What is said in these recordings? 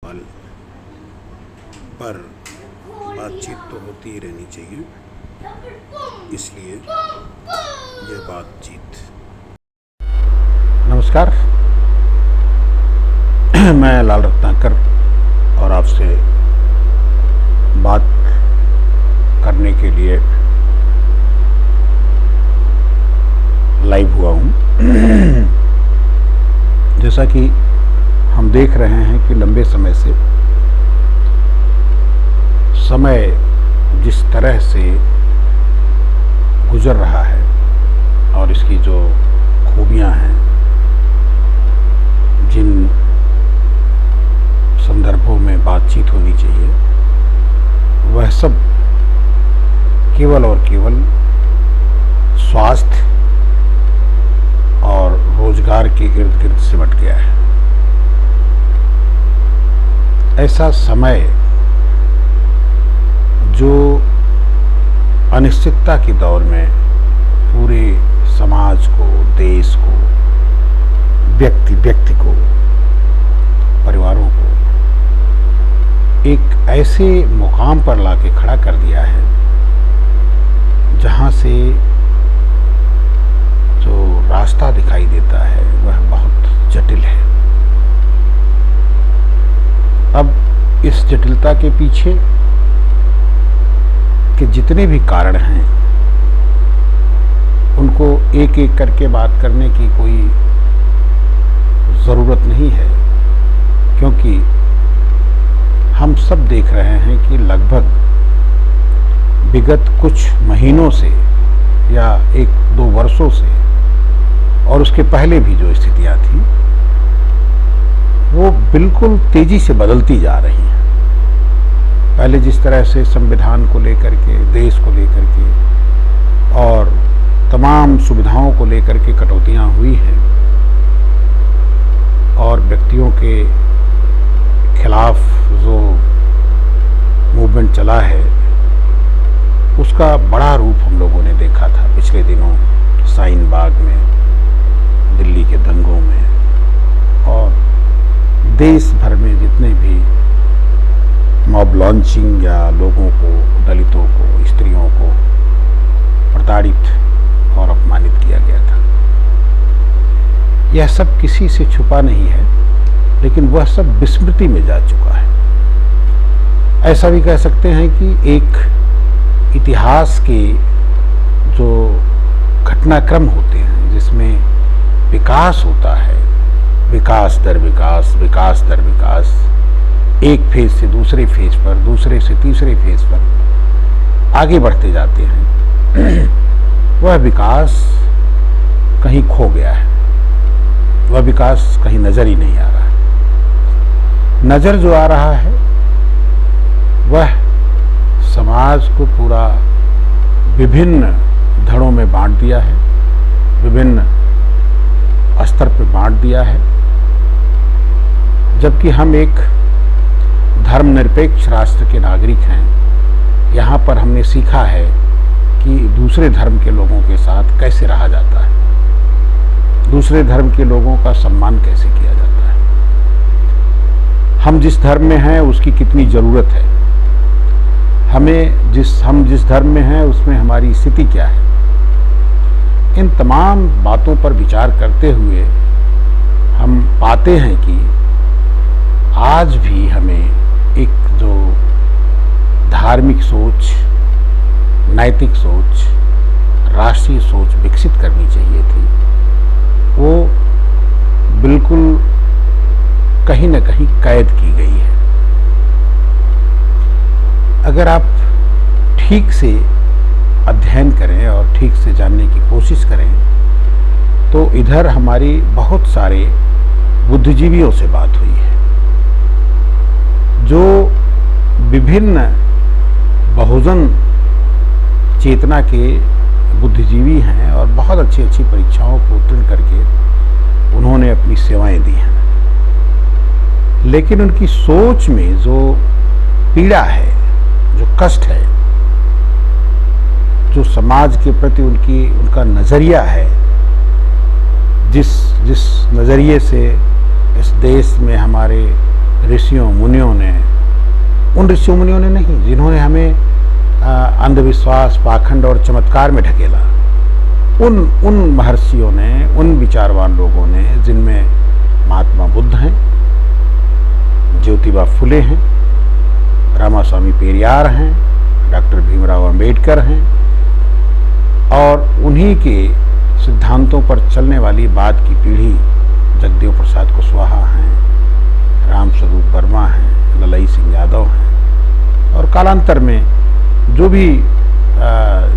सवाल पर बातचीत तो होती ही रहनी चाहिए, इसलिए ये बातचीत। नमस्कार। मैं लाल रत्नाकर और आपसे बात करने के लिए लाइव हुआ हूँ। जैसा कि हम देख रहे हैं कि लंबे समय से समय जिस तरह से गुजर रहा है और इसकी जो खूबियाँ हैं, जिन संदर्भों में बातचीत होनी चाहिए, वह सब केवल और केवल स्वास्थ्य और रोजगार के इर्द गिर्द सिमट गया है। ऐसा समय जो अनिश्चितता के दौर में पूरे समाज को, देश को, व्यक्ति को, परिवारों को एक ऐसे मुकाम पर लाके खड़ा कर दिया है जहां से जो रास्ता दिखाई देता है वह बहुत जटिल है। अब इस जटिलता के पीछे के जितने भी कारण हैं उनको एक एक करके बात करने की कोई ज़रूरत नहीं है, क्योंकि हम सब देख रहे हैं कि लगभग विगत कुछ महीनों से या 1-2 वर्षों से और उसके पहले भी जो स्थितियां थी वो बिल्कुल तेजी से बदलती जा रही हैं। पहले जिस तरह से संविधान को लेकर के, देश को लेकर के और तमाम सुविधाओं को लेकर के कटौतियां हुई हैं और व्यक्तियों के खिलाफ जो मूवमेंट चला है उसका बड़ा रूप हम लोगों ने देखा था पिछले दिनों शाहीन बाग में, दिल्ली के दंगों में और देश भर में जितने भी मॉब लॉन्चिंग या लोगों को, दलितों को, स्त्रियों को प्रताड़ित और अपमानित किया गया था। यह सब किसी से छुपा नहीं है, लेकिन वह सब विस्मृति में जा चुका है। ऐसा भी कह सकते हैं कि एक इतिहास के जो घटनाक्रम होते हैं जिसमें विकास होता है, विकास दर विकास, विकास दर विकास, एक फेज से दूसरे फेज पर, दूसरे से तीसरे फेज पर आगे बढ़ते जाते हैं, वह विकास कहीं खो गया है। वह विकास कहीं नजर ही नहीं आ रहा है। नजर जो आ रहा है वह समाज को पूरा विभिन्न धड़ों में बांट दिया है, विभिन्न स्तर पर बांट दिया है, जबकि हम एक धर्मनिरपेक्ष राष्ट्र के नागरिक हैं। यहाँ पर हमने सीखा है कि दूसरे धर्म के लोगों के साथ कैसे रहा जाता है, दूसरे धर्म के लोगों का सम्मान कैसे किया जाता है, हम जिस धर्म में हैं उसकी कितनी ज़रूरत है, हम जिस धर्म में हैं उसमें हमारी स्थिति क्या है। इन तमाम बातों पर विचार करते हुए हम पाते हैं कि आज भी हमें एक जो धार्मिक सोच, नैतिक सोच, राष्ट्रीय सोच विकसित करनी चाहिए थी, वो बिल्कुल कहीं न कहीं कैद की गई है। अगर आप ठीक से अध्ययन करें और ठीक से जानने की कोशिश करें तो इधर हमारी बहुत सारे बुद्धिजीवियों से बात हुई है जो विभिन्न बहुजन चेतना के बुद्धिजीवी हैं और बहुत अच्छी अच्छी परीक्षाओं को उत्तीर्ण करके उन्होंने अपनी सेवाएं दी हैं, लेकिन उनकी सोच में जो पीड़ा है, जो कष्ट है, जो समाज के प्रति उनका नज़रिया है, जिस नज़रिए से इस देश में हमारे ऋषियों मुनियों ने, उन ऋषियों मुनियों ने नहीं जिन्होंने हमें अंधविश्वास, पाखंड और चमत्कार में ढकेला, उन महर्षियों ने, उन विचारवान लोगों ने, जिनमें महात्मा बुद्ध हैं, ज्योतिबा फुले हैं, रामास्वामी पेरियार हैं, डॉक्टर भीमराव अंबेडकर हैं, और उन्हीं के सिद्धांतों पर चलने वाली बाद की पीढ़ी जगदेव प्रसाद कुशवाहा हैं, राम स्वरूप वर्मा हैं, ललई सिंह यादव हैं, और कालांतर में जो भी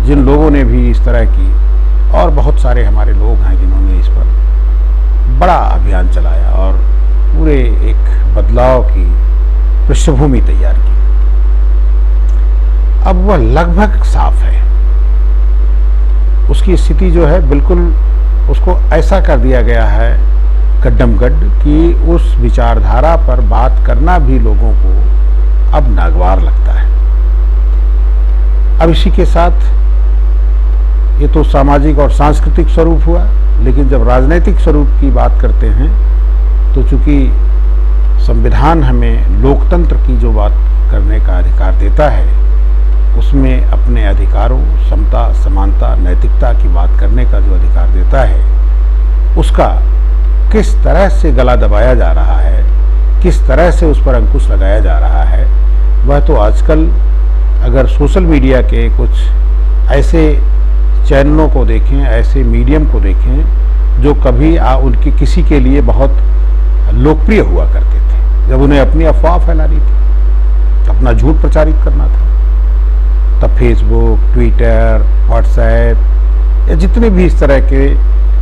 जिन लोगों ने भी इस तरह की, और बहुत सारे हमारे लोग हैं जिन्होंने इस पर बड़ा अभियान चलाया और पूरे एक बदलाव की पृष्ठभूमि तैयार की। अब वह लगभग साफ है, उसकी स्थिति जो है बिल्कुल, उसको ऐसा कर दिया गया है गड्ढमगड्ढ कि उस विचारधारा पर बात करना भी लोगों को अब नागवार लगता है। अब इसी के साथ ये तो सामाजिक और सांस्कृतिक स्वरूप हुआ, लेकिन जब राजनीतिक स्वरूप की बात करते हैं तो चूंकि संविधान हमें लोकतंत्र की जो बात करने का अधिकार देता है, उसमें अपने अधिकारों, समता, समानता, नैतिकता की बात करने का जो अधिकार देता है, उसका किस तरह से गला दबाया जा रहा है, किस तरह से उस पर अंकुश लगाया जा रहा है, वह तो आजकल अगर सोशल मीडिया के कुछ ऐसे चैनलों को देखें, ऐसे मीडियम को देखें जो कभी उनकी किसी के लिए बहुत लोकप्रिय हुआ करते थे, जब उन्हें अपनी अफवाह फैलानी थी, अपना झूठ प्रचारित करना था, तब फेसबुक, ट्विटर, व्हाट्सएप या जितने भी इस तरह के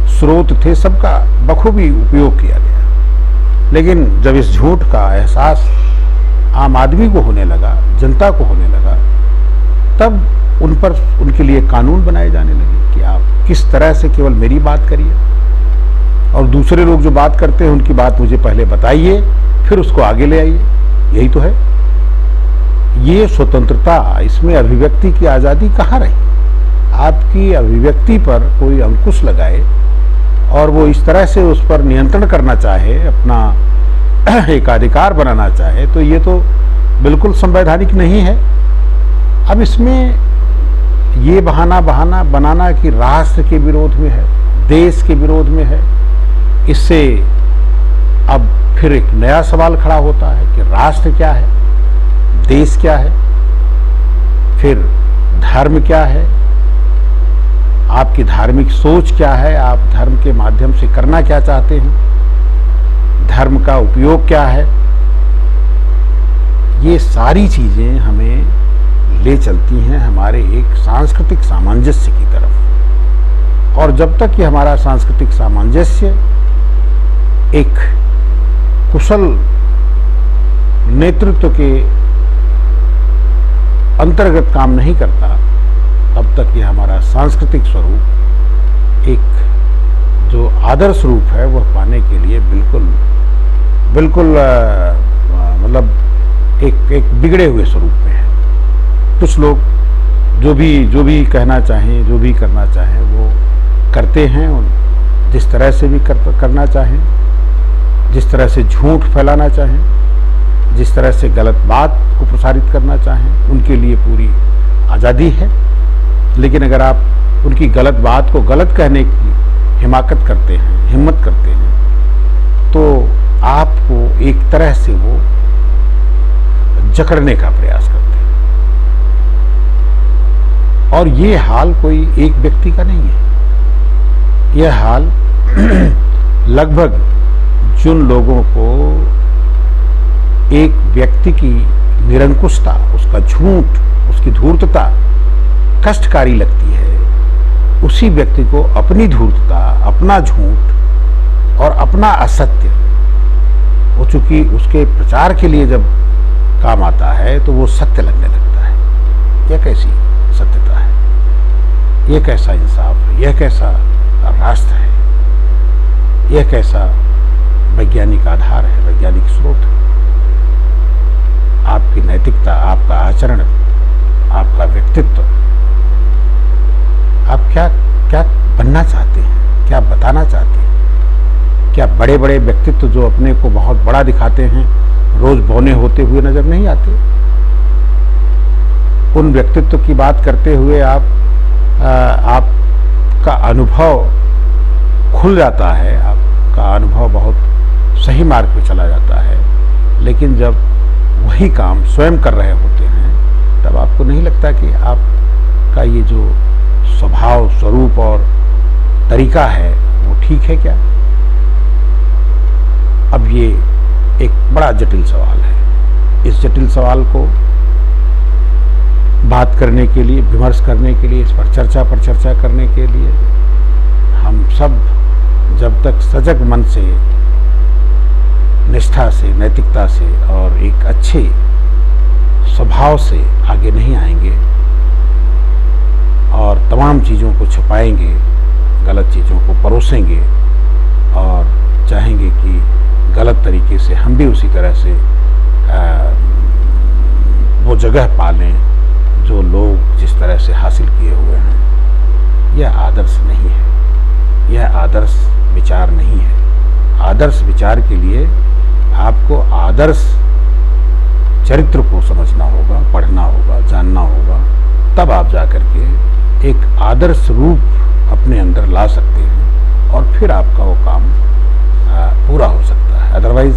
स्रोत थे, सबका बखूबी उपयोग किया गया। लेकिन जब इस झूठ का एहसास आम आदमी को होने लगा, जनता को होने लगा, तब उन पर, उनके लिए कानून बनाए जाने लगे कि आप किस तरह से केवल मेरी बात करिए और दूसरे लोग जो बात करते हैं उनकी बात मुझे पहले बताइए, फिर उसको आगे ले आइए। यही तो है ये स्वतंत्रता, इसमें अभिव्यक्ति की आज़ादी कहाँ रही? आपकी अभिव्यक्ति पर कोई अंकुश लगाए और वो इस तरह से उस पर नियंत्रण करना चाहे, अपना एकाधिकार बनाना चाहे, तो ये तो बिल्कुल संवैधानिक नहीं है। अब इसमें ये बहाना बनाना कि राष्ट्र के विरोध में है, देश के विरोध में है, इससे अब फिर एक नया सवाल खड़ा होता है कि राष्ट्र क्या है, देश क्या है, फिर धर्म क्या है, आपकी धार्मिक सोच क्या है, आप धर्म के माध्यम से करना क्या चाहते हैं, धर्म का उपयोग क्या है। ये सारी चीजें हमें ले चलती हैं हमारे एक सांस्कृतिक सामंजस्य की तरफ, और जब तक ये हमारा सांस्कृतिक सामंजस्य एक कुशल नेतृत्व के अंतर्गत काम नहीं करता, तब तक ये हमारा सांस्कृतिक स्वरूप, एक जो आदर्श रूप है, वह पाने के लिए बिल्कुल मतलब एक बिगड़े हुए स्वरूप में है। कुछ लोग जो भी कहना चाहें, जो भी करना चाहें, वो करते हैं, जिस तरह से भी करना चाहें, जिस तरह से झूठ फैलाना चाहें, जिस तरह से गलत बात को प्रसारित करना चाहें, उनके लिए पूरी आज़ादी है। लेकिन अगर आप उनकी गलत बात को गलत कहने की हिमाकत करते हैं, हिम्मत करते हैं, तो आपको एक तरह से वो जकड़ने का प्रयास करते हैं। और ये हाल कोई एक व्यक्ति का नहीं है, यह हाल लगभग जिन लोगों को एक व्यक्ति की निरंकुशता, उसका झूठ, उसकी धूर्तता कष्टकारी लगती है, उसी व्यक्ति को अपनी धूर्तता, अपना झूठ और अपना असत्य, वो चूंकि उसके प्रचार के लिए जब काम आता है तो वो सत्य लगने लगता है। यह कैसी सत्यता है, यह कैसा इंसाफ है, यह कैसा राष्ट्र है, यह कैसा वैज्ञानिक आधार है, वैज्ञानिक स्रोत है। आपकी नैतिकता, आपका आचरण, आपका व्यक्तित्व, आप क्या क्या बनना चाहते हैं, क्या बताना चाहते हैं, क्या बड़े बड़े व्यक्तित्व जो अपने को बहुत बड़ा दिखाते हैं, रोज बौने होते हुए नजर नहीं आते। उन व्यक्तित्व की बात करते हुए आपका अनुभव खुल जाता है, आपका अनुभव बहुत सही मार्ग पे चला जाता है। लेकिन जब वही काम स्वयं कर रहे होते हैं तब आपको नहीं लगता कि आपका ये जो स्वभाव, स्वरूप और तरीका है वो ठीक है क्या? अब ये एक बड़ा जटिल सवाल है। इस जटिल सवाल को बात करने के लिए, विमर्श करने के लिए, इस पर चर्चा करने के लिए हम सब जब तक सजग मन से, निष्ठा से, नैतिकता से और एक अच्छे स्वभाव से आगे नहीं आएंगे और तमाम चीज़ों को छुपाएंगे, गलत चीज़ों को परोसेंगे और चाहेंगे कि गलत तरीके से हम भी उसी तरह से वो जगह पालें जो लोग जिस तरह से हासिल किए हुए हैं, यह आदर्श नहीं है, यह आदर्श विचार नहीं है। आदर्श विचार के लिए आपको आदर्श चरित्र को समझना होगा, पढ़ना होगा, जानना होगा, तब आप जाकर के एक आदर्श रूप अपने अंदर ला सकते हैं और फिर आपका वो काम पूरा हो सकता है। अदरवाइज